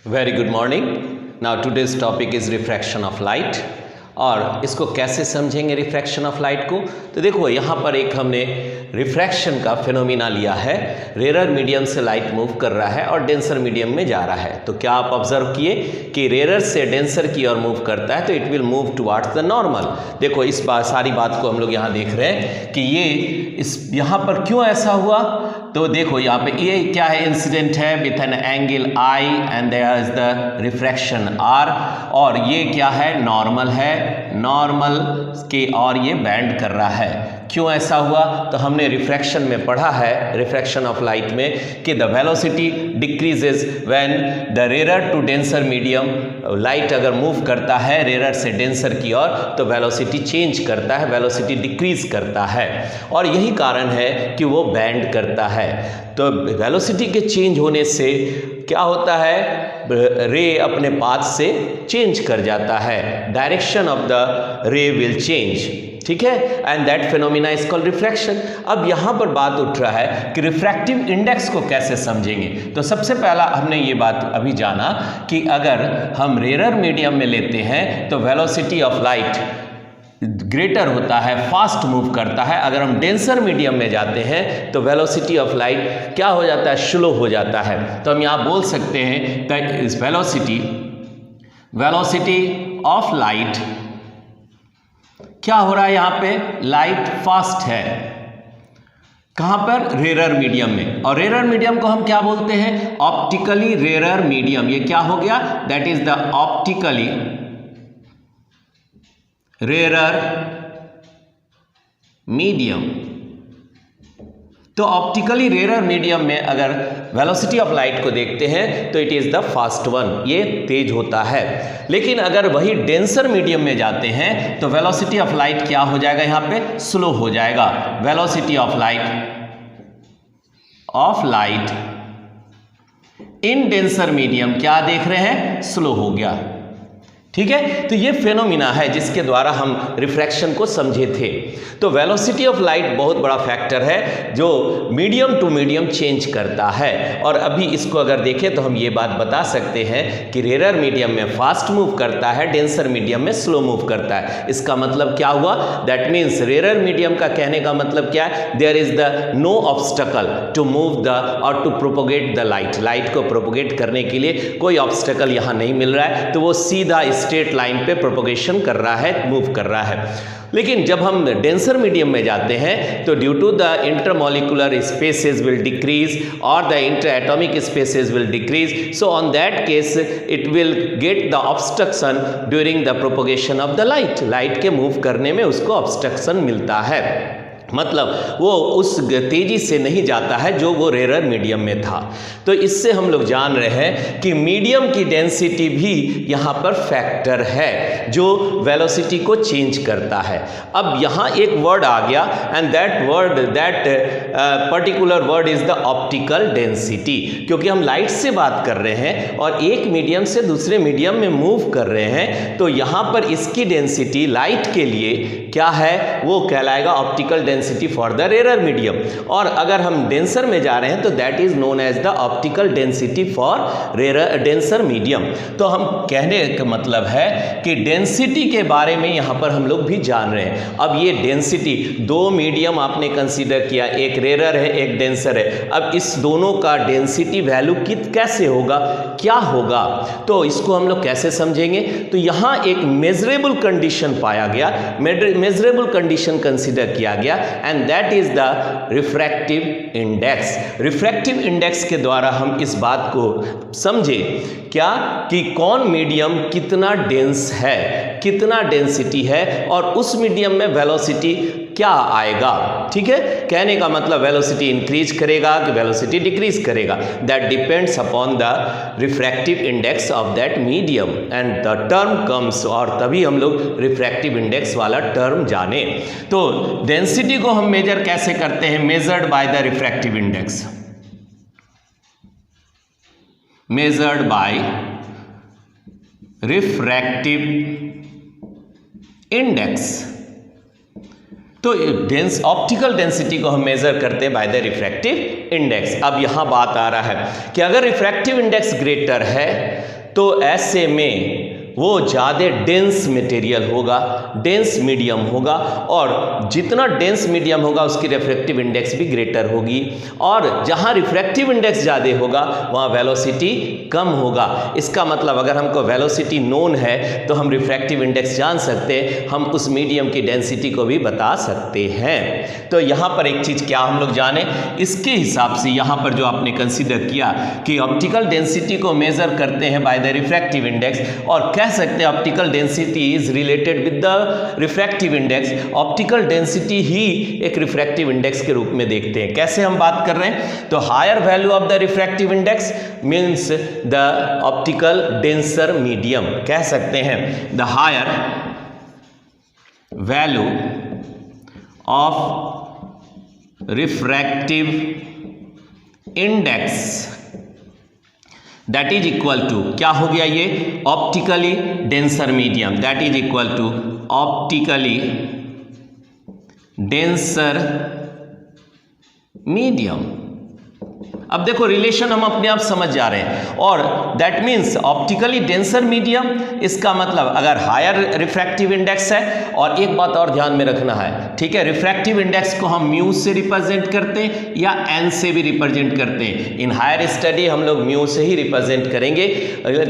Very good morning. Now today's topic is refraction of light. और इसको कैसे समझेंगे रिफ्रैक्शन ऑफ लाइट को? तो देखो यहाँ पर एक हमने रिफ्रैक्शन का फिनोमिना लिया है। रेरर मीडियम से लाइट मूव कर रहा है और डेंसर मीडियम में जा रहा है। तो क्या आप ऑब्जर्व किए कि रेरर से डेंसर की ओर मूव करता है तो it will move towards the normal. देखो इस सारी बात को हम लोग यहाँ देख रहे हैं कि ये यहाँ पर क्यों ऐसा हुआ। तो देखो यहाँ पे ये क्या है, इंसिडेंट है with an angle i and there is the refraction r. और ये क्या है, नॉर्मल है, नॉर्मल के और ये बैंड कर रहा है। क्यों ऐसा हुआ? तो हमने रिफ्रैक्शन में पढ़ा है, रिफ्रैक्शन ऑफ लाइट में, कि the velocity decreases when the rarer to denser medium. Light अगर मूव करता है रेरर से डेंसर की ओर तो वेलोसिटी चेंज करता है, वेलोसिटी डिक्रीज करता है। और यही कारण है कि वो बैंड करता है। तो वेलोसिटी के चेंज होने से क्या होता है, रे अपने पाथ से चेंज कर जाता है, डायरेक्शन ऑफ द रे विल चेंज। ठीक है, and that phenomena is called refraction. अब यहां पर बात उठ रहा है कि रिफ्रैक्टिव इंडेक्स को कैसे समझेंगे। तो सबसे पहला हमने ये बात अभी जाना कि अगर हम रेरर मीडियम में लेते हैं तो वेलोसिटी ऑफ लाइट ग्रेटर होता है, फास्ट मूव करता है। अगर हम डेंसर मीडियम में जाते हैं तो वेलोसिटी ऑफ लाइट क्या हो जाता है, स्लो हो जाता है। तो हम यहाँ बोल सकते हैं that is velocity of light क्या हो रहा है, यहाँ पे लाइट फास्ट है। कहां पर? रेरर मीडियम में। और रेरर मीडियम को हम क्या बोलते हैं? Optically rarer medium. ये क्या हो गया? That is the optically rarer medium. तो ऑप्टिकली रेरर मीडियम में अगर वेलोसिटी ऑफ लाइट को देखते हैं तो it is the fast one, ये तेज होता है। लेकिन अगर वही डेंसर मीडियम में जाते हैं तो वेलोसिटी ऑफ लाइट क्या हो जाएगा, यहां पे स्लो हो जाएगा। Velocity of light in denser medium क्या देख रहे हैं, स्लो हो गया। ठीक है, तो ये फेनोमिना है जिसके द्वारा हम रिफ्रैक्शन को समझे थे। तो वेलोसिटी ऑफ लाइट बहुत बड़ा फैक्टर है जो मीडियम टू मीडियम चेंज करता है। और अभी इसको अगर देखें तो हम ये बात बता सकते हैं कि रेरर मीडियम में फास्ट मूव करता है, डेंसर मीडियम में स्लो मूव करता है। इसका मतलब क्या हुआ? दैट मीन्स रेरर मीडियम का कहने का मतलब क्या है, there is the no obstacle to move the और to propagate the light. Light को प्रोपोगेट करने के लिए कोई ऑब्स्टकल यहाँ नहीं मिल रहा है, तो वो सीधा स्ट्रेट लाइन पे प्रोपोगेशन कर रहा है, मूव कर रहा है। लेकिन जब हम डेंसर मीडियम में जाते हैं तो due to the intermolecular spaces will decrease और the interatomic spaces will decrease, so on that case it will get the obstruction during the propagation of the light. Light के move करने में उसको obstruction मिलता है, मतलब वो उस तेजी से नहीं जाता है जो वो रेरर मीडियम में था। तो इससे हम लोग जान रहे हैं कि मीडियम की डेंसिटी भी यहाँ पर फैक्टर है जो वेलोसिटी को चेंज करता है। अब यहाँ एक वर्ड आ गया and that particular word is the optical density. क्योंकि हम लाइट से बात कर रहे हैं और एक मीडियम से दूसरे मीडियम में मूव कर रहे हैं, तो यहाँ पर इसकी डेंसिटी लाइट के लिए क्या है, वो कहलाएगा optical density for the rarer medium. और अगर हम डेंसर में जा रहे हैं तो that is known as the optical density for rarer denser medium. तो हम कहने का मतलब है कि डेंसिटी के बारे में यहां पर हम लोग भी जान रहे हैं। अब ये डेंसिटी, दो मीडियम आपने कंसीडर किया, एक रेरर है एक डेंसर है। अब इस दोनों का डेंसिटी वैल्यू कैसे होगा, क्या होगा, तो इसको हम लोग कैसे समझेंगे? तो यहां एक मेजरेबल कंडीशन पाया गया, मेजरेबल कंडीशन कंसीडर किया गया and that is the refractive index. Refractive index के द्वारा हम इस बात को समझे क्या कि कौन मीडियम कितना डेंस है, कितना डेंसिटी है और उस मीडियम में वेलोसिटी क्या आएगा। ठीक है, कहने का मतलब वेलोसिटी इंक्रीज करेगा कि वेलोसिटी डिक्रीज करेगा, that depends upon the refractive index of that medium and the term comes. और तभी हम लोग रिफ्रैक्टिव इंडेक्स वाला टर्म जाने। तो डेंसिटी को हम मेजर कैसे करते हैं? Measured by the refractive index, measured by refractive index। तो ऑप्टिकल डेंसिटी को हम मेजर करते हैं बाय द रिफ्रैक्टिव इंडेक्स। अब यहां बात आ रहा है कि अगर रिफ्रैक्टिव इंडेक्स ग्रेटर है तो ऐसे में वो ज़्यादा डेंस मटेरियल होगा, डेंस मीडियम होगा, और जितना डेंस मीडियम होगा उसकी रिफ्रैक्टिव इंडेक्स भी ग्रेटर होगी, और जहाँ रिफ्रैक्टिव इंडेक्स ज़्यादा होगा वहाँ वेलोसिटी कम होगा। इसका मतलब अगर हमको वेलोसिटी नोन है तो हम रिफ्रैक्टिव इंडेक्स जान सकते हैं, हम उस मीडियम की डेंसिटी को भी बता सकते हैं। तो यहाँ पर एक चीज़ क्या हम लोग जाने, इसके हिसाब से यहाँ पर जो आपने कंसिडर किया कि ऑप्टिकल डेंसिटी को मेजर करते हैं बाय द रिफ्रैक्टिव इंडेक्स, और कह सकते हैं optical density is related with the refractive index. Optical density ही एक रिफ्रैक्टिव इंडेक्स के रूप में देखते हैं। कैसे हम बात कर रहे हैं, तो higher value of the refractive index means the optical denser medium, कह सकते हैं the higher value of refractive index that is equal to, क्या हो गया ये, optically denser medium, that is equal to optically denser medium. अब देखो relation हम अपने आप समझ जा रहे हैं, और that means optically denser medium, इसका मतलब अगर हायर रिफ्रैक्टिव इंडेक्स है, और एक बात और ध्यान में रखना है, ठीक है, रिफ्रैक्टिव इंडेक्स को हम म्यू से रिप्रेजेंट करते हैं या एन से भी रिप्रेजेंट करते हैं। इन हायर स्टडी हम लोग म्यू से ही रिप्रेजेंट करेंगे,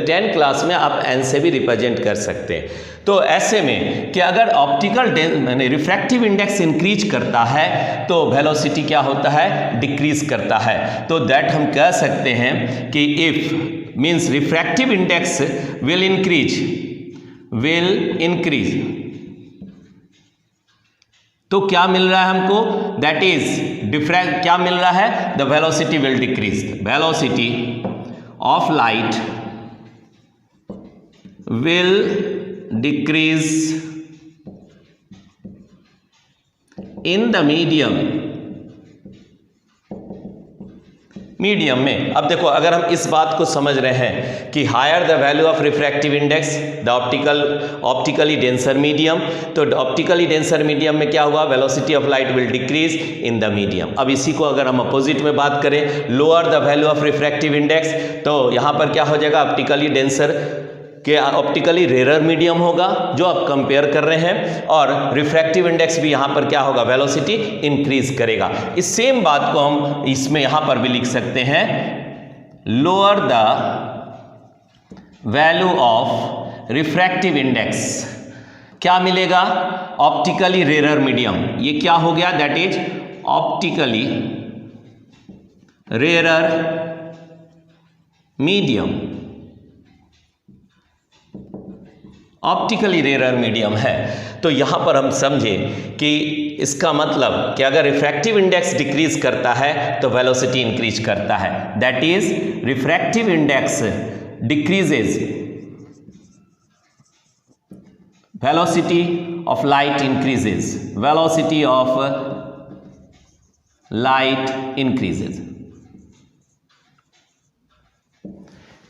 10 क्लास में आप एन से भी रिप्रेजेंट कर सकते हैं। तो ऐसे में कि अगर ऑप्टिकल रिफ्रैक्टिव इंडेक्स इंक्रीज करता है तो वेलोसिटी क्या होता है, डिक्रीज करता है। तो दैट हम कह सकते हैं कि if means refractive index will increase, तो क्या मिल रहा है हमको, दैट इज क्या मिल रहा है, the velocity will decrease, velocity of light will decrease in the medium में। अब देखो अगर हम इस बात को समझ रहे हैं कि higher the value of refractive index the optically denser medium, तो ऑप्टिकली डेंसर मीडियम में क्या हुआ, velocity of light will decrease in the medium. अब इसी को अगर हम अपोजिट में बात करें, lower the value of refractive index, तो यहां पर क्या हो जाएगा, ऑप्टिकली डेंसर के ऑप्टिकली रेयर मीडियम होगा जो आप कंपेयर कर रहे हैं, और रिफ्रैक्टिव इंडेक्स भी यहाँ पर क्या होगा, वेलोसिटी इंक्रीज करेगा। इस सेम बात को हम इसमें यहाँ पर भी लिख सकते हैं, lower the value of refractive index, क्या मिलेगा, ऑप्टिकली रेयर मीडियम, ये क्या हो गया, that is optically rarer medium, optically rarer medium है। तो यहाँ पर हम समझे कि इसका मतलब कि अगर रिफ्रैक्टिव इंडेक्स डिक्रीज करता है तो वेलोसिटी इंक्रीज करता है, that is refractive index decreases, velocity of light increases, velocity of light increases.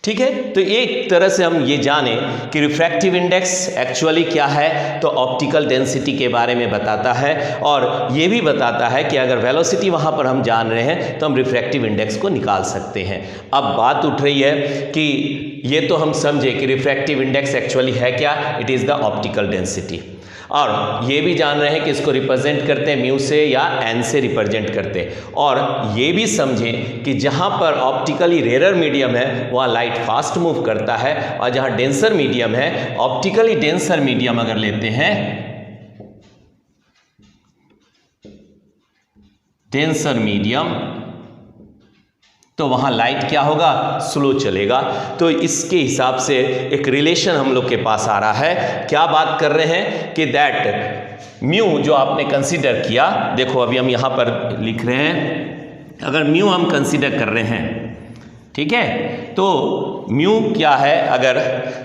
ठीक है, तो एक तरह से हम ये जाने कि रिफ्रैक्टिव इंडेक्स एक्चुअली क्या है, तो ऑप्टिकल डेंसिटी के बारे में बताता है, और ये भी बताता है कि अगर वेलोसिटी वहाँ पर हम जान रहे हैं तो हम रिफ्रैक्टिव इंडेक्स को निकाल सकते हैं। अब बात उठ रही है कि ये तो हम समझे कि रिफ्रैक्टिव इंडेक्स एक्चुअली है क्या, it is the optical density, और ये भी जान रहे हैं कि इसको रिप्रेजेंट करते हैं म्यू से या एन से रिप्रेजेंट करते हैं, और ये भी समझें कि जहाँ पर ऑप्टिकली रेयर मीडियम है वहाँ लाइट फास्ट मूव करता है, और जहाँ डेंसर मीडियम है, ऑप्टिकली डेंसर मीडियम अगर लेते हैं, डेंसर मीडियम, तो वहाँ लाइट क्या होगा, स्लो चलेगा। तो इसके हिसाब से एक रिलेशन हम लोग के पास आ रहा है, क्या बात कर रहे हैं कि दैट म्यू जो आपने कंसीडर किया, देखो अभी हम यहाँ पर लिख रहे हैं, अगर म्यू हम कंसीडर कर रहे हैं, ठीक है, तो म्यू क्या है, अगर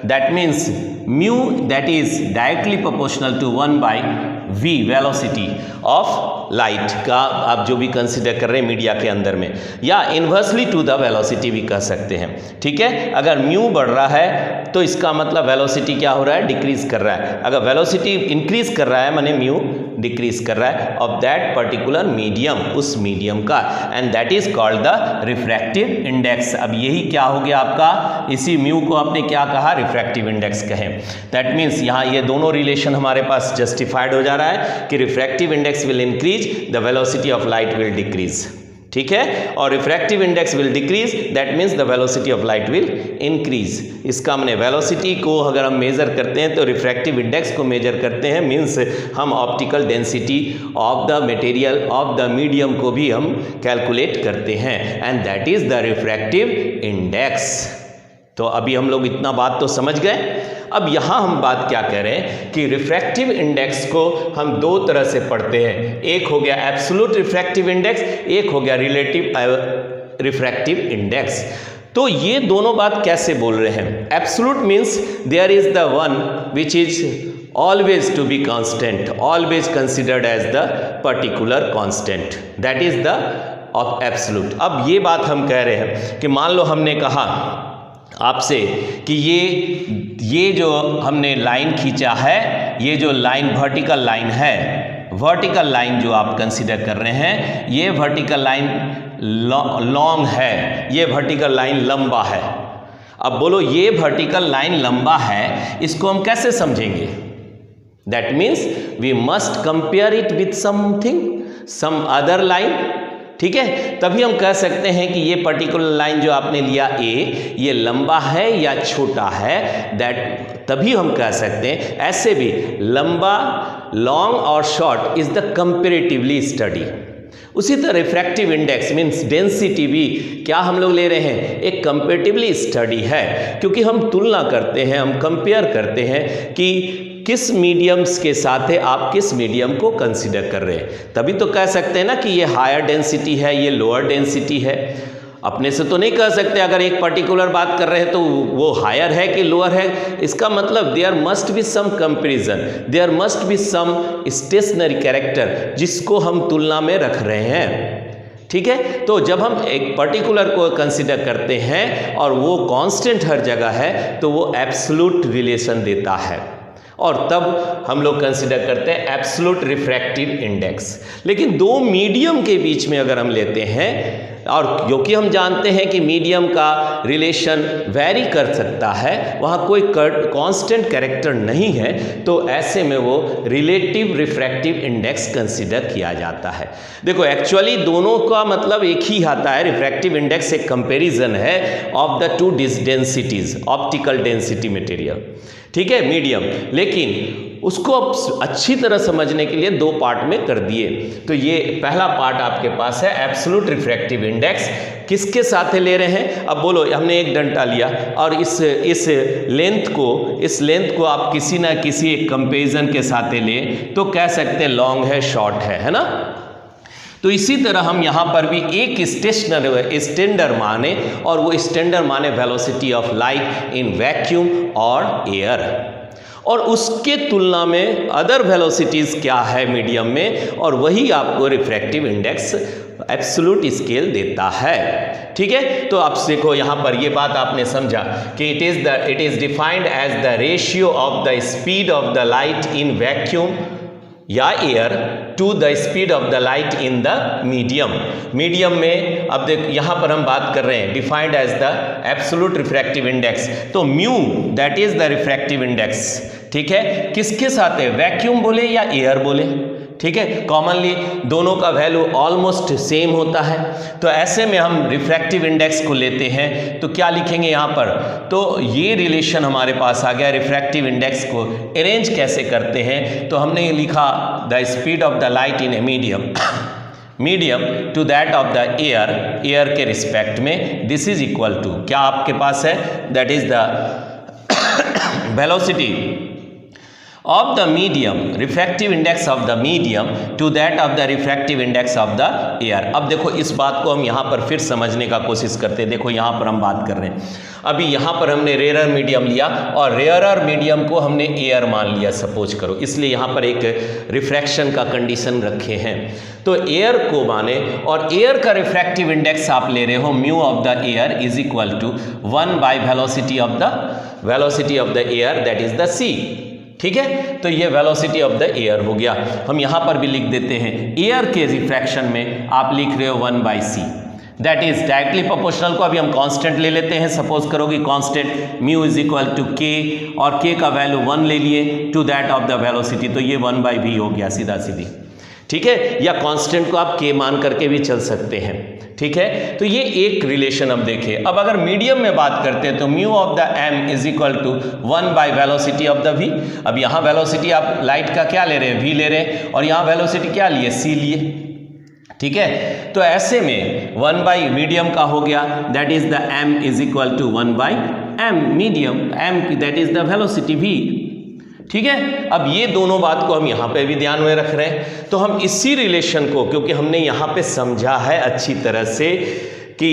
that means mu that is directly proportional to 1/v velocity of light का आप जो भी कंसिडर कर रहे हैं मीडिया के अंदर में, या इन्वर्सली टू द वेलोसिटी भी कह सकते हैं। ठीक है, अगर म्यू बढ़ रहा है तो इसका मतलब वेलोसिटी क्या हो रहा है, डिक्रीज कर रहा है। अगर वेलोसिटी इंक्रीज कर रहा है माने म्यू डिक्रीज कर रहा है ऑफ दैट पर्टिकुलर मीडियम, उस मीडियम का, and that is called the refractive index. अब यही क्या हो गया आपका, इसी म्यू को आपने क्या कहा, रिफ्रैक्टिव इंडेक्स कहें। दैट मीन्स यहाँ ये दोनों रिलेशन हमारे पास जस्टिफाइड हो जा रहा है कि refractive index will increase, the velocity of light will decrease. ठीक है, और refractive index will decrease, that means the velocity of light will increase. इसका हमने वेलोसिटी को अगर हम मेजर करते हैं तो रिफ्रैक्टिव इंडेक्स को मेजर करते हैं, मीन्स हम optical density of the material of the medium को भी हम कैलकुलेट करते हैं, and that is the refractive index. तो अभी हम लोग इतना बात तो समझ गए। अब यहाँ हम बात क्या कह रहे हैं कि रिफ्रैक्टिव इंडेक्स को हम दो तरह से पढ़ते हैं, एक हो गया एब्सोल्यूट रिफ्रैक्टिव इंडेक्स, एक हो गया रिलेटिव रिफ्रैक्टिव इंडेक्स। तो ये दोनों बात कैसे बोल रहे हैं, absolute means there is the one which is always to be constant, always considered as the particular constant, that is the absolute। अब ये बात हम कह रहे हैं कि मान लो हमने कहा आपसे कि ये जो हमने लाइन खींचा है, ये जो लाइन वर्टिकल लाइन है, वर्टिकल लाइन जो आप कंसीडर कर रहे हैं, ये वर्टिकल लाइन लॉन्ग है, ये वर्टिकल लाइन लंबा है। अब बोलो ये वर्टिकल लाइन लंबा है, इसको हम कैसे समझेंगे? That means we must compare it with something, some other line. ठीक है, तभी हम कह सकते हैं कि ये पर्टिकुलर लाइन जो आपने लिया ए, ये लंबा है या छोटा है, दैट तभी हम कह सकते हैं। ऐसे भी लंबा, लॉन्ग और short is the comparatively study. उसी तरह रिफ्रैक्टिव इंडेक्स मीन्स डेंसिटी भी क्या हम लोग ले रहे हैं, एक कंपेरेटिवली स्टडी है, क्योंकि हम तुलना करते हैं, हम कंपेयर करते हैं कि किस मीडियम्स के साथ है, आप किस मीडियम को कंसीडर कर रहे हैं। तभी तो कह सकते हैं ना कि ये हायर डेंसिटी है, ये लोअर डेंसिटी है। अपने से तो नहीं कह सकते, अगर एक पर्टिकुलर बात कर रहे हैं तो वो हायर है कि लोअर है। इसका मतलब there must be some comparison, there must be some stationary character जिसको हम तुलना में रख रहे हैं। ठीक है, तो जब हम एक पर्टिकुलर को कंसीडर करते हैं और वो कांस्टेंट हर जगह है तो वो एब्सोल्यूट रिलेशन देता है, और तब हम लोग कंसीडर करते हैं एब्सोल्यूट रिफ्रैक्टिव इंडेक्स। लेकिन दो मीडियम के बीच में अगर हम लेते हैं, और क्योंकि हम जानते हैं कि मीडियम का रिलेशन वैरी कर सकता है, वहाँ कोई कांस्टेंट कैरेक्टर नहीं है, तो ऐसे में वो रिलेटिव रिफ्रैक्टिव इंडेक्स कंसीडर किया जाता है। देखो एक्चुअली दोनों का मतलब एक ही आता है। रिफ्रैक्टिव इंडेक्स एक कंपैरिजन है of the two densities, optical density material. ठीक है, मीडियम, लेकिन उसको अच्छी तरह समझने के लिए दो पार्ट में कर दिए। तो ये पहला पार्ट आपके पास है एब्सोल्यूट रिफ्रैक्टिव इंडेक्स, किसके साथ ले रहे हैं। अब बोलो हमने एक डंडा लिया और इस लेंथ को आप किसी ना किसी एक कंपेरिजन के साथ ले तो कह सकते हैं लॉन्ग है, शॉर्ट है ना। तो इसी तरह हम यहाँ पर भी एक स्टैंडर्ड माने, और वो स्टैंडर्ड माने velocity of light in vacuum और एयर, और उसके तुलना में अदर वेलोसिटीज़ क्या है मीडियम में, और वही आपको रिफ्रैक्टिव इंडेक्स एब्सोल्यूट स्केल देता है। ठीक है, तो आप देखो यहाँ पर ये बात आपने समझा कि it is defined as the ratio of the speed of the light in vacuum या air to the speed of the light in the medium में। अब देख यहाँ पर हम बात कर रहे हैं defined as the absolute refractive index, तो mu that is the refractive index. ठीक है, किसके साथ है, वैक्यूम बोले या एयर बोले। ठीक है, कॉमनली दोनों का वैल्यू ऑलमोस्ट सेम होता है। तो ऐसे में हम रिफ्रैक्टिव इंडेक्स को लेते हैं तो क्या लिखेंगे यहाँ पर, तो ये रिलेशन हमारे पास आ गया। रिफ्रैक्टिव इंडेक्स को अरेंज कैसे करते हैं, तो हमने लिखा the speed of the light in a medium to that of the air के रिस्पेक्ट में, दिस इज इक्वल टू क्या आपके पास है, that is the velocity of the medium, refractive index of the medium to that of the refractive index of the air। अब देखो इस बात को हम यहाँ पर फिर समझने का कोशिश करते हैं। देखो यहाँ पर हम बात कर रहे हैं, अभी यहाँ पर हमने रेयरर मीडियम लिया और रेयरर मीडियम को हमने एयर मान लिया सपोज करो, इसलिए यहाँ पर एक रिफ्रैक्शन का कंडीशन रखे हैं। तो एयर को माने और एयर का रिफ्रैक्टिव इंडेक्स आप ले रहे हो mu of the air is equal to 1 by velocity of the air that is the c. ठीक है, तो ये वेलोसिटी ऑफ द एयर हो गया। हम यहाँ पर भी लिख देते हैं एयर के रिफ्रैक्शन में आप लिख रहे हो 1 by c, that is directly proportional को अभी हम कांस्टेंट ले लेते हैं। सपोज करो कि constant mu is equal to k और के का वैल्यू 1 ले लिए to that of the velocity, तो ये 1 बाई वी हो गया सीधा सीधी। ठीक है, या कांस्टेंट को आप के मान करके भी चल सकते हैं। ठीक है, तो ये एक रिलेशन हम देखें। अब अगर मीडियम में बात करते हैं तो mu of the m is equal to 1 by velocity of the v. अब यहाँ वेलोसिटी आप लाइट का क्या ले रहे हैं, वी ले रहे हैं, और यहाँ वेलोसिटी क्या लिए, सी लिए। ठीक है, तो ऐसे में 1 बाई मीडियम का हो गया that is the m is equal to 1 by m medium, m that is the velocity v. ठीक है, अब ये दोनों बात को हम यहाँ पे भी ध्यान में रख रहे हैं। तो हम इसी रिलेशन को, क्योंकि हमने यहाँ पे समझा है अच्छी तरह से कि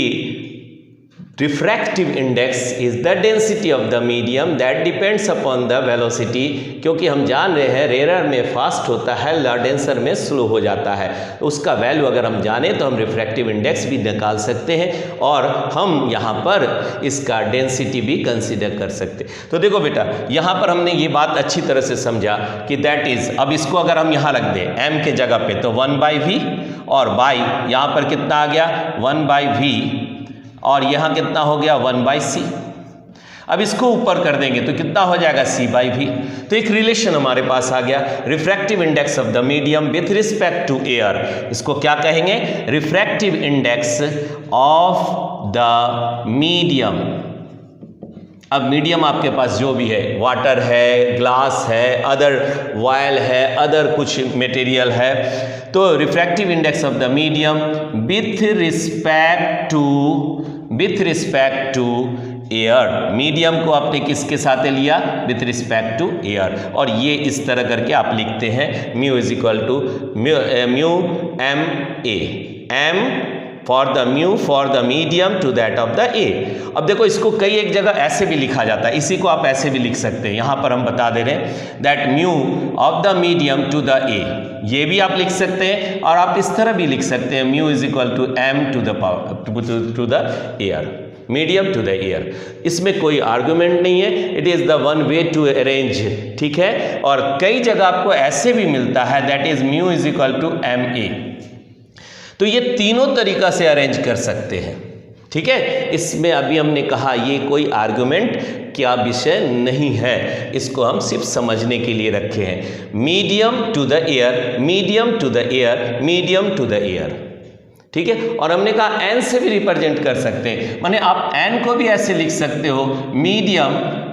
refractive index is the density of the medium that depends upon the velocity, क्योंकि हम जान रहे हैं रेयरर में फास्ट होता है, डेंसर में स्लो हो जाता है। उसका वैल्यू अगर हम जाने तो हम रिफ्रैक्टिव इंडेक्स भी निकाल सकते हैं और हम यहाँ पर इसका डेंसिटी भी कंसीडर कर सकते हैं। तो देखो बेटा, यहाँ पर हमने ये बात अच्छी तरह से समझा कि दैट इज, अब इसको अगर हम यहाँ रख दें एम के जगह पे तो 1 बाई वी और बाई यहाँ पर कितना आ गया 1 बाई वी और यहाँ कितना हो गया 1 बाई सी। अब इसको ऊपर कर देंगे तो कितना हो जाएगा सी बाई वी। तो एक रिलेशन हमारे पास आ गया, refractive index of the medium with respect to air. इसको क्या कहेंगे, refractive index of the medium. अब मीडियम आपके पास जो भी है, वाटर है, ग्लास है, अदर ऑयल है, अदर कुछ मटेरियल है, तो refractive index of the medium with respect to air. Medium को आपने किसके साथ लिया, विथ रिस्पेक्ट टू एयर, और ये इस तरह करके आप लिखते हैं mu is equal to mu m a, m for the medium to that of the a. अब देखो इसको कई एक जगह ऐसे भी लिखा जाता है, इसी को आप ऐसे भी लिख सकते हैं। यहाँ पर हम बता दे रहे हैं that mu of the medium to the a, ये भी आप लिख सकते हैं, और आप इस तरह भी लिख सकते हैं mu is equal to m to the air, medium to the air. इसमें कोई आर्गुमेंट नहीं है, it is the one way to arrange. ठीक है, और कई जगह आपको ऐसे भी मिलता है that is mu is equal to m a. तो ये तीनों तरीका से अरेंज कर सकते हैं। ठीक है, इसमें अभी हमने कहा ये कोई आर्गुमेंट क्या विषय नहीं है, इसको हम सिर्फ समझने के लिए रखे हैं। Medium to the air, medium to the air, medium to the air. ठीक है, और हमने कहा एन से भी रिप्रेजेंट कर सकते हैं, माने आप एन को भी ऐसे लिख सकते हो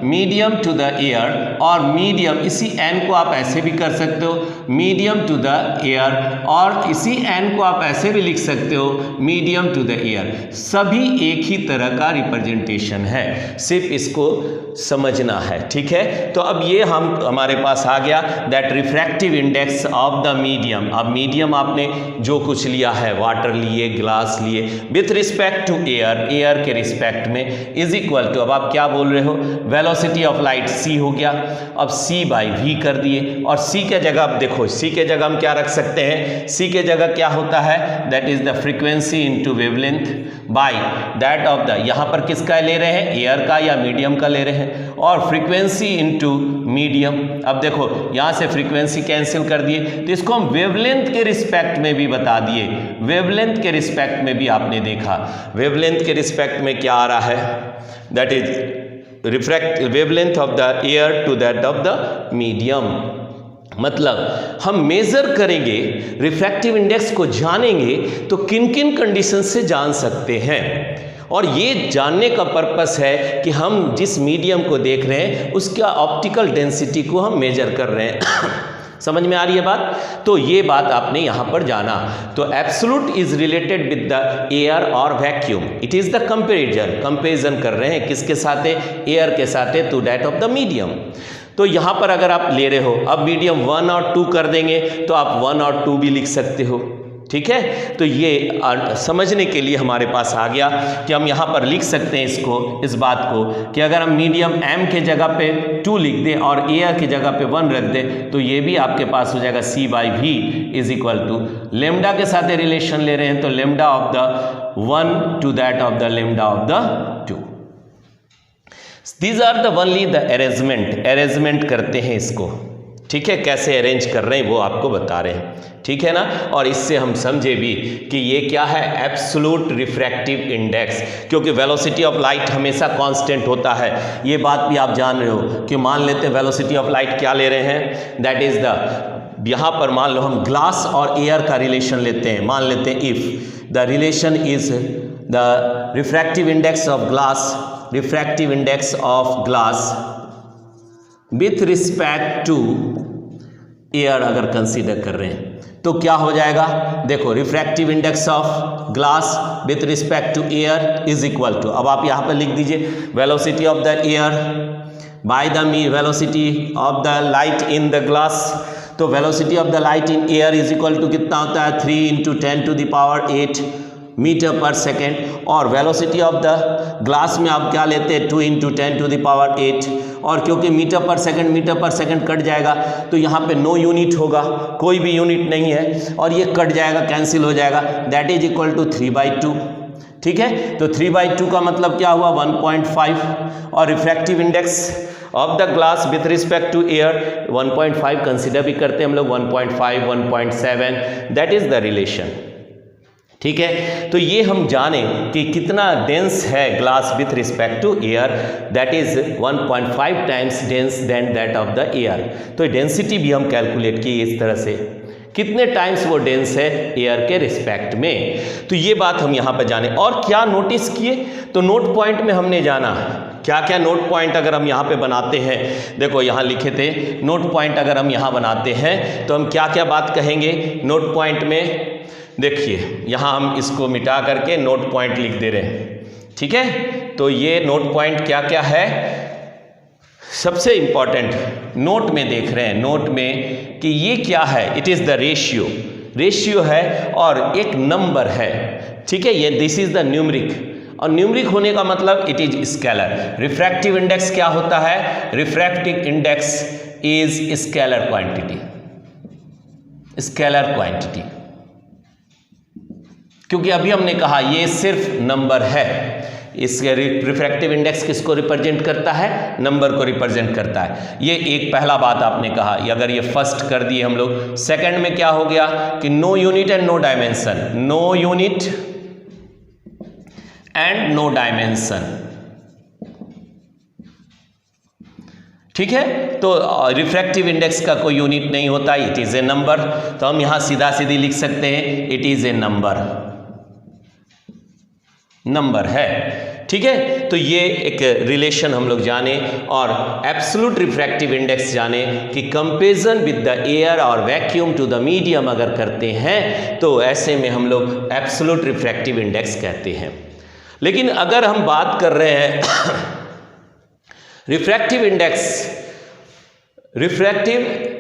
मीडियम टू द एयर, और मीडियम इसी एन को आप ऐसे भी कर सकते हो मीडियम टू द एयर, और इसी एन को आप ऐसे भी लिख सकते हो मीडियम टू द एयर। सभी एक ही तरह का रिप्रेजेंटेशन है, सिर्फ इसको समझना है। ठीक है, तो अब ये हमारे पास आ गया that refractive index of the medium. अब मीडियम आपने जो कुछ लिया है, वाटर लिए, ग्लास लिए, with respect to air, air के रिस्पेक्ट में इज इक्वल टू, अब आप क्या बोल रहे हो, वेलोसिटी ऑफ लाइट c हो गया। अब c बाई v कर दिए, और c के जगह अब देखो c के जगह हम क्या रख सकते हैं, c के जगह क्या होता है that is the frequency into wavelength by that of the, यहाँ पर किसका ले रहे हैं, एयर का या मीडियम का ले रहे हैं, और फ्रीक्वेंसी इनटू मीडियम। अब देखो यहाँ से फ्रीक्वेंसी कैंसिल कर दिए, तो इसको हम वेवलेंथ के रिस्पेक्ट में भी बता दिए, वेवलेंथ के रिस्पेक्ट में भी आपने देखा, वेवलेंथ के रिस्पेक्ट में क्या आ रहा है that is refract wavelength of the air to that of the medium. मतलब हम मेजर करेंगे, रिफ्रैक्टिव इंडेक्स को जानेंगे तो किन किन कंडीशन से जान सकते हैं, और ये जानने का पर्पस है कि हम जिस मीडियम को देख रहे हैं उसका ऑप्टिकल डेंसिटी को हम मेजर कर रहे हैं। समझ में आ रही है बात, तो ये बात आपने यहाँ पर जाना। तो absolute is related with the air और vacuum, it is the comparison कर रहे हैं किसके साथ, एयर के साथ, to that of the medium. तो यहाँ पर अगर आप ले रहे हो, अब मीडियम 1 और 2 कर देंगे तो आप 1 और 2 भी लिख सकते हो। ठीक है, तो ये समझने के लिए हमारे पास आ गया कि हम यहाँ पर लिख सकते हैं इस बात को कि अगर हम मीडियम m के जगह पे 2 लिख दें और एयर की जगह पे 1 रख दें तो ये भी आपके पास हो जाएगा C/V is equal to lambda के साथ रिलेशन ले रहे हैं तो lambda of the 1 to that of the lambda of the 2। These are the only the arrangement करते हैं इसको। ठीक है, कैसे अरेंज कर रहे हैं वो आपको बता रहे हैं। ठीक है ना, और इससे हम समझे भी कि ये क्या है, एब्सोल्यूट रिफ्रैक्टिव इंडेक्स, क्योंकि वेलोसिटी ऑफ लाइट हमेशा कांस्टेंट होता है। ये बात भी आप जान रहे हो कि मान लेते हैं वेलोसिटी ऑफ लाइट क्या ले रहे हैं, दैट इज द, यहाँ पर मान लो हम ग्लास और एयर का रिलेशन लेते हैं। मान लेते हैं if the relation is the refractive index of glass with respect to air अगर कंसीडर कर रहे हैं तो क्या हो जाएगा, देखो refractive index of glass with respect to air is equal to, अब आप यहाँ पर लिख दीजिए velocity of the air by the velocity of the light in the glass. तो velocity of the light in air is equal to कितना होता है, 3 × 10⁸ मीटर पर सेकेंड, और वेलोसिटी ऑफ द ग्लास में आप क्या लेते हैं, 2 × 10⁸, और क्योंकि मीटर पर सेकंड कट जाएगा तो यहाँ पे नो यूनिट होगा, कोई भी यूनिट नहीं है और ये कट जाएगा, कैंसिल हो जाएगा, दैट इज इक्वल टू 3/2। ठीक है, तो 3/2 का मतलब क्या हुआ, 1.5, और refractive index of the glass with respect to air 1.5 consider भी करते हैं हम लोग, 1.5, 1.7, दैट इज द रिलेशन। ठीक है, तो ये हम जाने कि कितना डेंस है glass with respect to air, that is 1.5 times dense than that of the air. तो डेंसिटी भी हम कैलकुलेट की इस तरह से, कितने टाइम्स वो डेंस है एयर के रिस्पेक्ट में। तो ये बात हम यहाँ पर जाने, और क्या नोटिस किए, तो नोट पॉइंट में हमने जाना क्या क्या नोट पॉइंट अगर हम यहाँ पे बनाते हैं, देखो यहाँ लिखे थे नोट पॉइंट अगर हम यहाँ बनाते हैं तो हम क्या क्या बात कहेंगे नोट पॉइंट में। देखिए यहाँ हम इसको मिटा करके नोट पॉइंट लिख दे रहे हैं। ठीक है, तो ये नोट पॉइंट क्या क्या है, सबसे इंपॉर्टेंट नोट में देख रहे हैं, नोट में कि ये क्या है, इट इज़ द रेशियो है और एक नंबर है। ठीक है, ये दिस इज द न्यूमरिक, और न्यूमरिक होने का मतलब it is scalar. Refractive index क्या होता है, refractive index is scalar quantity, क्योंकि अभी हमने कहा ये सिर्फ नंबर है। इसके रिफ्रैक्टिव इंडेक्स किसको रिप्रेजेंट करता है, नंबर को रिप्रेजेंट करता है। ये एक पहला बात आपने कहा, अगर ये फर्स्ट कर दिए हम लोग। सेकंड में क्या हो गया कि no unit and no dimension, no unit and no dimension. ठीक है, तो रिफ्रैक्टिव इंडेक्स का कोई यूनिट नहीं होता, इट इज ए नंबर। तो हम यहां सीधा सीधी लिख सकते हैं इट इज ए नंबर है। ठीक है, तो ये एक रिलेशन हम लोग जाने, और एब्सोल्यूट रिफ्रैक्टिव इंडेक्स जाने कि कंपेरिजन विद द एयर और वैक्यूम टू द मीडियम अगर करते हैं तो ऐसे में हम लोग एब्सोल्यूट रिफ्रैक्टिव इंडेक्स कहते हैं। लेकिन अगर हम बात कर रहे हैं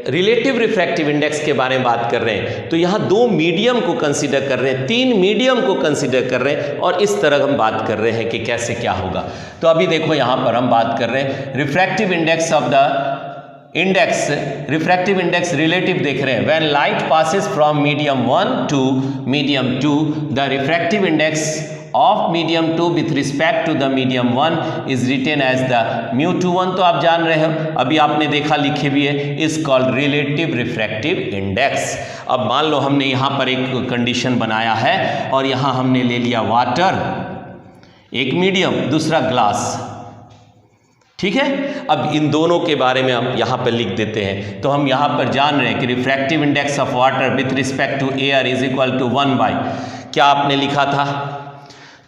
रिलेटिव रिफ्रैक्टिव इंडेक्स के बारे में बात कर रहे हैं, तो यहाँ 2 मीडियम को कंसीडर कर रहे हैं, 3 मीडियम को कंसीडर कर रहे हैं, और इस तरह हम बात कर रहे हैं कि कैसे क्या होगा। तो अभी देखो यहाँ पर हम बात कर रहे हैं refractive index of the refractive index relative देख रहे हैं। When light passes from medium 1 to medium 2, the refractive index of medium 2 with respect to the medium 1 is written as the μ21। तो आप जान रहे हो, अभी आपने देखा लिखे भी है, is called relative refractive index. अब मान लो हमने यहाँ पर एक कंडीशन बनाया है और यहाँ हमने ले लिया वाटर, एक मीडियम, दूसरा ग्लास। ठीक है, अब इन दोनों के बारे में हम यहाँ पर लिख देते हैं। तो हम यहाँ पर जान रहे हैं कि refractive index of water with respect to air is equal to 1 by, क्या आपने लिखा था,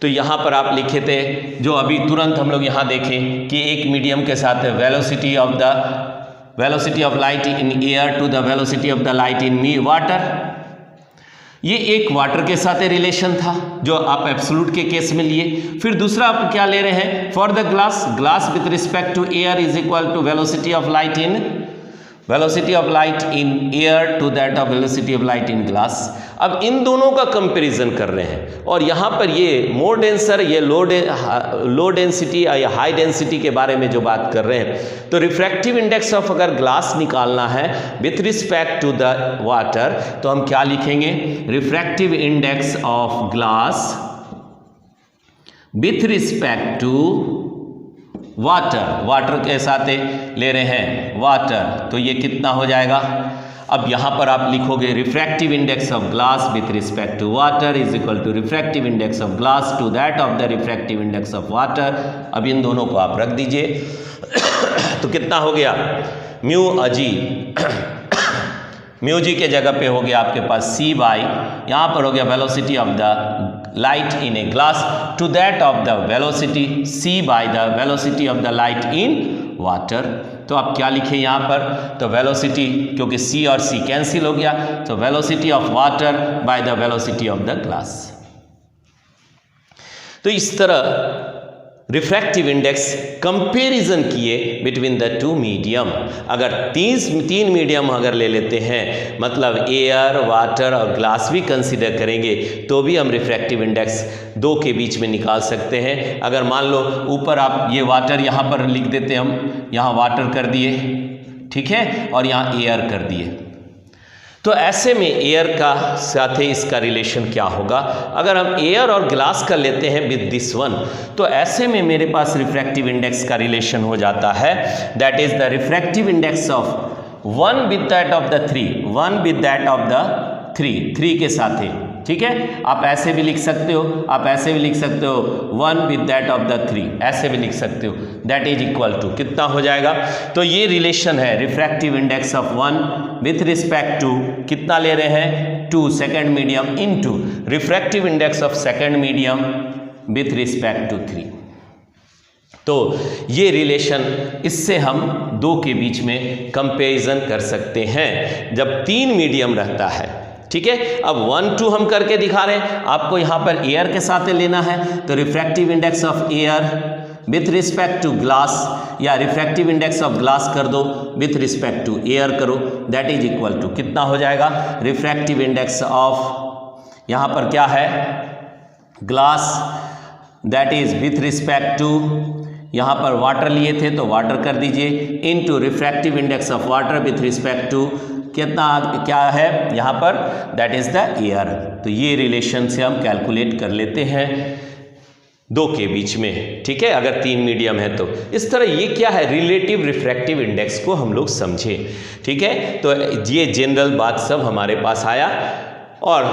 तो यहाँ पर आप लिखे थे जो अभी तुरंत हम लोग यहाँ देखें कि एक मीडियम के साथ velocity of light in air to the velocity of the light in water. ये एक वाटर के साथ रिलेशन था जो आप एब्सोल्यूट के केस में लिए। फिर दूसरा आप क्या ले रहे हैं, for the glass with respect to air is equal to velocity of light in air to that of velocity of light in glass. अब इन दोनों का कंपैरिजन कर रहे हैं और यहाँ पर ये मोर डेंसर, ये लो डेंसिटी या हाई डेंसिटी के बारे में जो बात कर रहे हैं। तो रिफ्रैक्टिव इंडेक्स ऑफ अगर ग्लास निकालना है with respect to the water तो हम क्या लिखेंगे, refractive index of glass with respect to water के साथ ले रहे हैं वाटर, तो ये कितना हो जाएगा। अब यहां पर आप लिखोगे refractive index of glass with respect to water is equal to refractive index of glass to that of the refractive index of water. अब इन दोनों को आप रख दीजिए तो कितना हो गया, म्यू जी के जगह पे हो गया आपके पास c बाई, यहाँ पर हो गया velocity of the light in a glass to that of the velocity c by the velocity of the light in water. तो आप क्या लिखें यहाँ पर, तो वेलोसिटी, क्योंकि c और c कैंसिल हो गया, तो velocity of water bye the velocity of the glass. तो इस तरह रिफ्रैक्टिव इंडेक्स कंपैरिजन किए बिटवीन द टू मीडियम। अगर तीन मीडियम अगर ले लेते हैं, मतलब एयर, वाटर और ग्लास भी कंसीडर करेंगे, तो भी हम रिफ्रैक्टिव इंडेक्स दो के बीच में निकाल सकते हैं। अगर मान लो ऊपर आप ये वाटर यहाँ पर लिख देते, हम यहाँ वाटर कर दिए, ठीक है, और यहाँ एयर कर दिए, तो ऐसे में एयर का साथ इसका रिलेशन क्या होगा। अगर हम एयर और ग्लास का लेते हैं विद दिस वन, तो ऐसे में मेरे पास रिफ्रैक्टिव इंडेक्स का रिलेशन हो जाता है, that is the refractive index of 1 with that of the 3 के साथ है, ठीक है। आप ऐसे भी लिख सकते हो, आप ऐसे भी लिख सकते हो 1 विद दैट ऑफ द 3, ऐसे भी लिख सकते हो, दैट इज इक्वल टू कितना हो जाएगा। तो ये रिलेशन है refractive index of 1 with respect to कितना ले रहे हैं, 2 second medium into refractive index of second medium with respect to 3। तो ये रिलेशन, इससे हम दो के बीच में कंपैरिजन कर सकते हैं जब 3 मीडियम रहता है, ठीक है। अब 1, 2 हम करके दिखा रहे हैं, आपको यहाँ पर एयर के साथ लेना है, तो refractive index of air with respect to glass, या रिफ्रैक्टिव इंडेक्स ऑफ ग्लास कर दो विथ रिस्पेक्ट टू एयर करो, दैट इज इक्वल टू कितना हो जाएगा, रिफ्रैक्टिव इंडेक्स ऑफ यहाँ पर क्या है glass, that is with respect to, यहाँ पर वाटर लिए थे तो वाटर कर दीजिए, into refractive index of water with respect to कितना क्या है यहाँ पर, दैट इज द एयर। तो ये रिलेशन से हम कैलकुलेट कर लेते हैं दो के बीच में, ठीक है, अगर 3 मीडियम है तो। इस तरह ये क्या है, रिलेटिव रिफ्रैक्टिव इंडेक्स को हम लोग समझे, ठीक है। तो ये जनरल बात सब हमारे पास आया और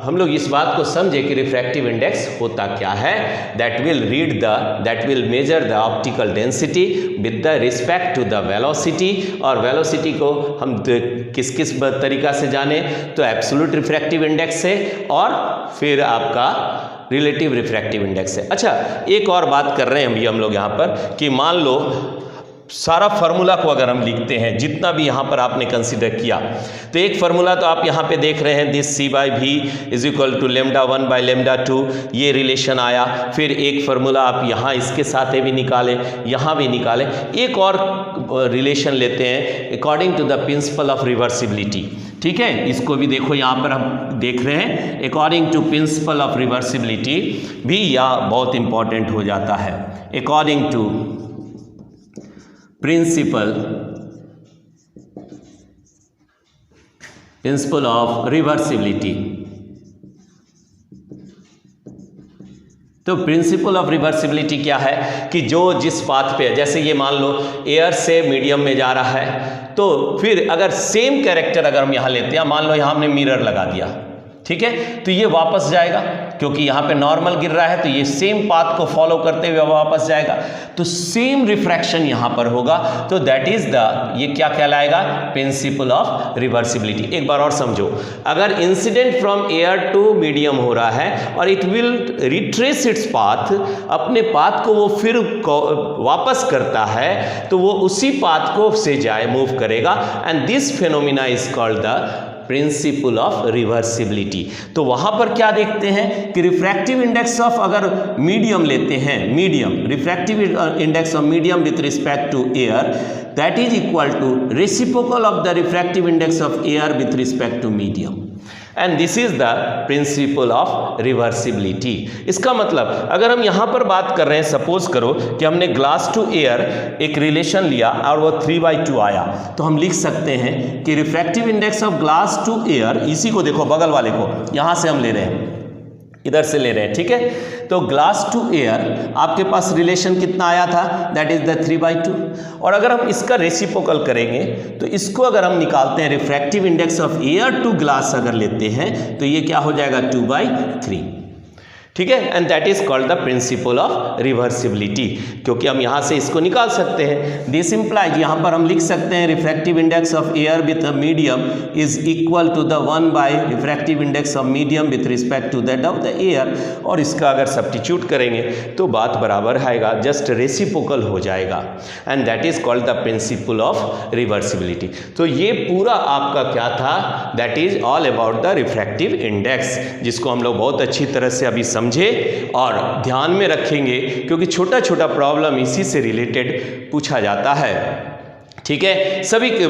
हम लोग इस बात को समझे कि रिफ्रैक्टिव इंडेक्स होता क्या है, that will measure the optical density with the respect to the velocity. और वेलोसिटी को हम किस किस तरीका से जाने, तो एब्सोल्यूट रिफ्रैक्टिव इंडेक्स से और फिर आपका रिलेटिव रिफ्रैक्टिव इंडेक्स है। अच्छा, एक और बात कर रहे हैं हम लोग यहाँ पर कि मान लो सारा फार्मूला को अगर हम लिखते हैं, जितना भी यहाँ पर आपने कंसीडर किया, तो एक फार्मूला तो आप यहाँ पे देख रहे हैं, this c by v is equal to λ1 by λ2, ये रिलेशन आया। फिर एक फार्मूला आप यहाँ इसके साथ भी निकालें, यहाँ भी निकालें। एक और रिलेशन लेते हैं according to the principle of reversibility, ठीक है, इसको भी देखो, यहाँ पर हम देख रहे हैं according to principle of reversibility भी यह बहुत इंपॉर्टेंट हो जाता है। According to principle of reversibility, तो प्रिंसिपल ऑफ रिवर्सिबिलिटी क्या है कि जो जिस पाथ पे है, जैसे ये मान लो एयर से मीडियम में जा रहा है, तो फिर अगर सेम कैरेक्टर अगर हम यहाँ लेते हैं, मान लो यहाँ हमने मिरर लगा दिया, ठीक है, तो ये वापस जाएगा क्योंकि यहाँ पे नॉर्मल गिर रहा है, तो ये सेम पाथ को फॉलो करते हुए वापस जाएगा, तो सेम रिफ्रैक्शन यहाँ पर होगा। तो दैट इज द, ये क्या कहलाएगा, प्रिंसिपल ऑफ रिवर्सिबिलिटी। एक बार और समझो, अगर incident from air to medium हो रहा है और it will retrace its path, अपने पाथ को वो फिर वापस करता है, तो वो उसी पाथ को से जाए मूव करेगा, and this phenomena is called the principle of reversibility. तो वहां पर क्या देखते हैं कि रिफ्रैक्टिव इंडेक्स ऑफ, अगर मीडियम लेते हैं, medium, refractive index of medium with respect to air, that is equal to reciprocal of the refractive index of air with respect to medium, and this is the principle of reversibility. इसका मतलब अगर हम यहाँ पर बात कर रहे हैं, सपोज करो कि हमने ग्लास टू एयर एक रिलेशन लिया और वो 3/2 आया, तो हम लिख सकते हैं कि refractive index of glass to air, इसी को देखो बगल वाले को, यहाँ से हम ले रहे हैं, इधर से ले रहे हैं, ठीक है। तो ग्लास टू एयर आपके पास रिलेशन कितना आया था, दैट इज द 3/2, और अगर हम इसका रेसिप्रोकल करेंगे तो इसको अगर हम निकालते हैं, refractive index of air to glass अगर लेते हैं तो ये क्या हो जाएगा 2/3, ठीक है, and that is called the principle of reversibility, क्योंकि हम यहाँ से इसको निकाल सकते हैं। दिस इंप्लाइज, यहाँ पर हम लिख सकते हैं refractive index of air with medium is equal to the 1 refractive index of medium with respect to that of the air, और इसका अगर सब्स्टिट्यूट करेंगे तो बात बराबर आएगा, जस्ट रेसिप्रोकल हो जाएगा, and that is called the principle of reversibility. तो ये पूरा आपका क्या था, that is all about the refractive index, जिसको हम लोग बहुत अच्छी तरह से अभी समझे और ध्यान में रखेंगे, क्योंकि छोटा छोटा प्रॉब्लम इसी से रिलेटेड पूछा जाता है, ठीक है। सभी के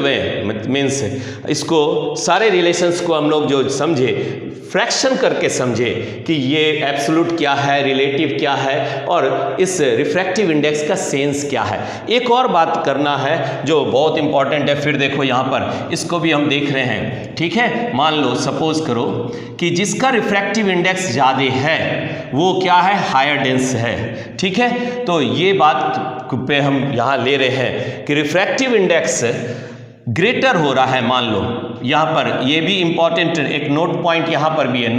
मीन्स इसको सारे रिलेशंस को हम लोग जो समझे, फ्रैक्शन करके समझे कि ये एब्सोल्यूट क्या है, रिलेटिव क्या है, और इस रिफ्रैक्टिव इंडेक्स का सेंस क्या है। एक और बात करना है जो बहुत इंपॉर्टेंट है, फिर देखो यहाँ पर इसको भी हम देख रहे हैं, ठीक है। मान लो सपोज करो कि जिसका रिफ्रैक्टिव इंडेक्स ज़्यादा है वो क्या है, हायर डेंस है, ठीक है। तो ये बात पे हम यहाँ ले रहे हैं कि रिफ्रैक्टिव इंडेक्स ग्रेटर हो रहा है, मान लो यहाँ पर, ये भी इंपॉर्टेंट एक नोट पॉइंट यहाँ पर भी है,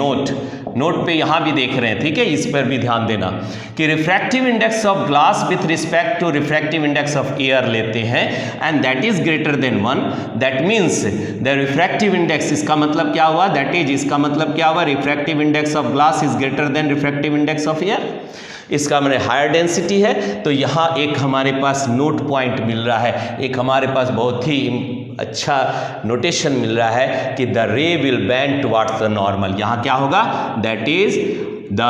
नोट पे यहाँ भी देख रहे हैं, ठीक है। इस पर भी ध्यान देना कि refractive index of glass with respect to refractive index of air लेते हैं and that is greater than 1, that means the refractive index, इसका मतलब क्या हुआ, दैट इज, इसका मतलब क्या हुआ, refractive index of glass is greater then refractive index of air, इसका मैंने हायर डेंसिटी है। तो यहाँ एक हमारे पास नोट पॉइंट मिल रहा है, एक हमारे पास बहुत ही अच्छा नोटेशन मिल रहा है कि द रे will bend towards the normal. यहाँ क्या होगा, दैट इज द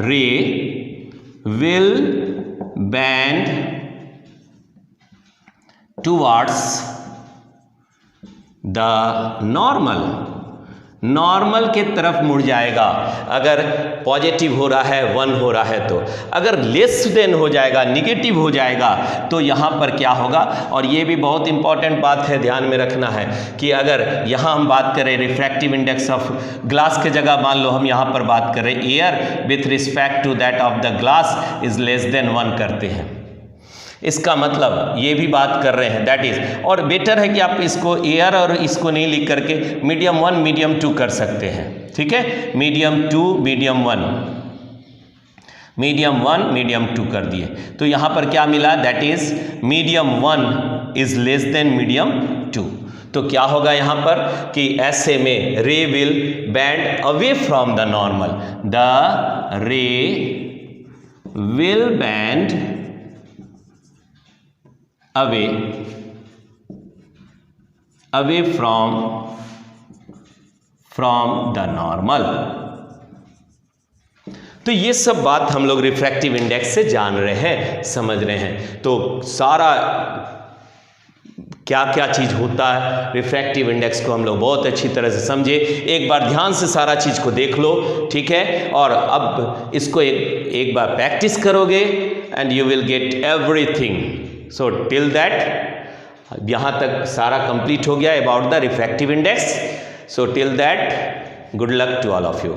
रे will bend towards the normal के तरफ मुड़ जाएगा। अगर पॉजिटिव हो रहा है, 1 हो रहा है, तो अगर लेस देन हो जाएगा, निगेटिव हो जाएगा, तो यहाँ पर क्या होगा। और ये भी बहुत इंपॉर्टेंट बात है, ध्यान में रखना है कि अगर यहाँ हम बात करें रिफ्रैक्टिव इंडेक्स ऑफ ग्लास के जगह मान लो हम यहाँ पर बात करें air with respect to that of the glass is less than 1 करते हैं, इसका मतलब ये भी बात कर रहे हैं, दैट इज, और बेटर है कि आप इसको एयर और इसको नहीं लिख करके मीडियम 1 मीडियम 2 कर सकते हैं, ठीक है। मीडियम 2 मीडियम 1, मीडियम 1 मीडियम 2 कर दिए, तो यहाँ पर क्या मिला, that is medium 1 is less then medium 2। तो क्या होगा यहाँ पर कि ऐसे में रे will bend away from the normal, the रे will bend away from the normal। तो ये सब बात हम लोग रिफ्रैक्टिव इंडेक्स से जान रहे हैं, समझ रहे हैं। तो सारा क्या क्या चीज़ होता है रिफ्रैक्टिव इंडेक्स को हम लोग बहुत अच्छी तरह से समझे। एक बार ध्यान से सारा चीज़ को देख लो, ठीक है। और अब इसको एक बार प्रैक्टिस करोगे and you will get everything. So till that यहाँ तक सारा कंप्लीट हो गया about the refractive index. So till that good luck to all of you.